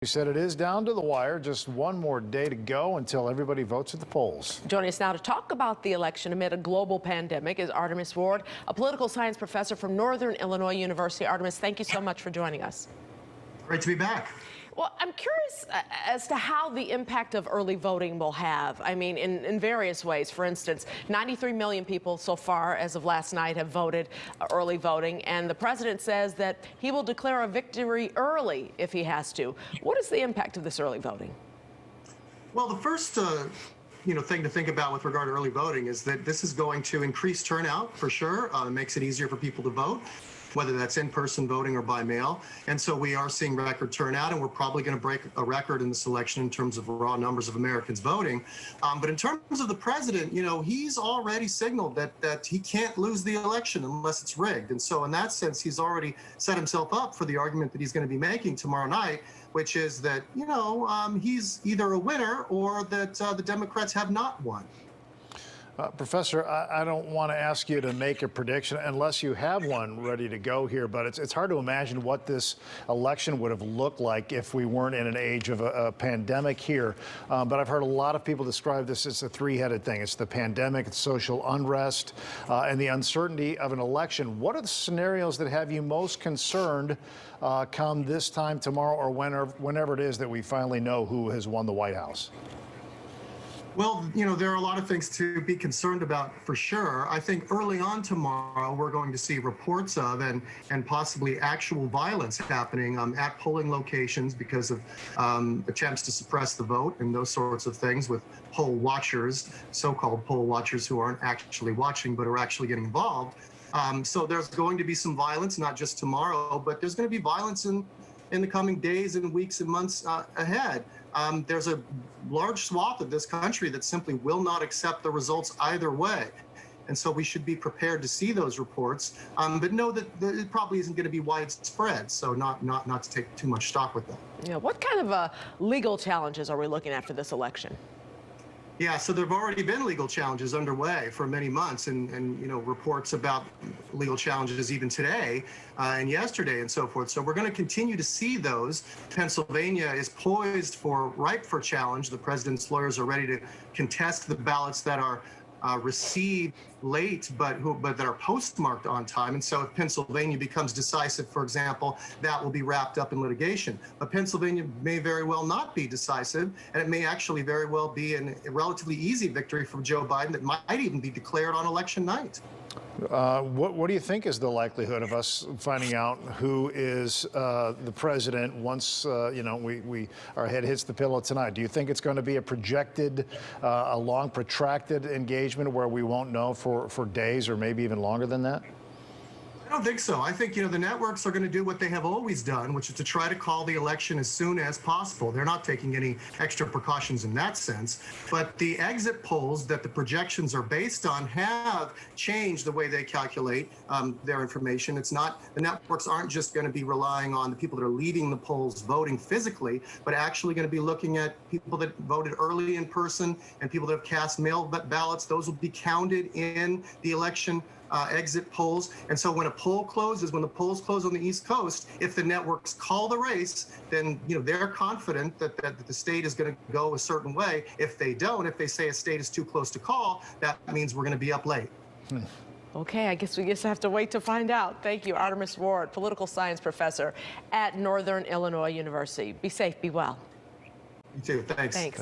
He said it is down to the wire, just one more day to go until everybody votes at the polls. Joining us now to talk about the election amid a global pandemic is Artemis Ward, a political science professor from Northern Illinois University. Artemis, thank you so much for joining us. Great to be back. Well, I'm curious as to how the impact of early voting will have. I mean, in various ways. For instance, 93 million people so far as of last night have voted early voting, and the president says that he will declare a victory early if he has to. What is the impact of this early voting? Well, the first thing to think about with regard to early voting is that this is going to increase turnout for sure. It makes it easier for people to vote, whether that's in-person voting or by mail. And so we are seeing record turnout, and we're probably going to break a record in this election in terms of raw numbers of Americans voting. But in terms of the president, he's already signaled that he can't lose the election unless it's rigged. And so in that sense, he's already set himself up for the argument that he's going to be making tomorrow night, which is that, he's either a winner or that the Democrats have not won. Professor, I don't want to ask you to make a prediction unless you have one ready to go here, but it's hard to imagine what this election would have looked like if we weren't in an age of a pandemic here. But I've heard a lot of people describe this as a three-headed thing. It's the pandemic, it's social unrest, and the uncertainty of an election. What are the scenarios that have you most concerned come this time tomorrow or whenever it is that we finally know who has won the White House? Well, there are a lot of things to be concerned about for sure. I think early on tomorrow, we're going to see reports of and possibly actual violence happening at polling locations because of attempts to suppress the vote and those sorts of things with poll watchers, so-called poll watchers who aren't actually watching but are actually getting involved. So there's going to be some violence, not just tomorrow, but there's going to be violence in the coming days and weeks and months ahead. There's a large swath of this country that simply will not accept the results either way. And so we should be prepared to see those reports, but know that it probably isn't going to be widespread, so not to take too much stock with that. Yeah, what kind of legal challenges are we looking at for this election? Yeah, so there have already been legal challenges underway for many months, and reports about legal challenges even today and yesterday and so forth. So we're going to continue to see those. Pennsylvania is ripe for challenge. The president's lawyers are ready to contest the ballots that are received late, but that are postmarked on time. And so if Pennsylvania becomes decisive, for example, that will be wrapped up in litigation. But Pennsylvania may very well not be decisive, and it may actually very well be a relatively easy victory for Joe Biden that might even be declared on election night. What do you think is the likelihood of us finding out who is the president once our head hits the pillow tonight? Do you think it's going to be a projected, a long, protracted engagement where we won't know for days or maybe even longer than that? I don't think so. I think, the networks are going to do what they have always done, which is to try to call the election as soon as possible. They're not taking any extra precautions in that sense. But the exit polls that the projections are based on have changed the way they calculate their information. It's not, the networks aren't just going to be relying on the people that are leaving the polls voting physically, but actually going to be looking at people that voted early in person and people that have cast mail ballots. Those will be counted in the election exit polls. And so when a poll closes, when the polls close on the East Coast, if the networks call the race, then they're confident that the state is going to go a certain way. If they don't, if they say a state is too close to call, that means we're going to be up late. Okay, I guess we just have to wait to find out. Thank you, Artemis Ward, political science professor at Northern Illinois University. Be safe, be well. You too. Thanks. Thanks.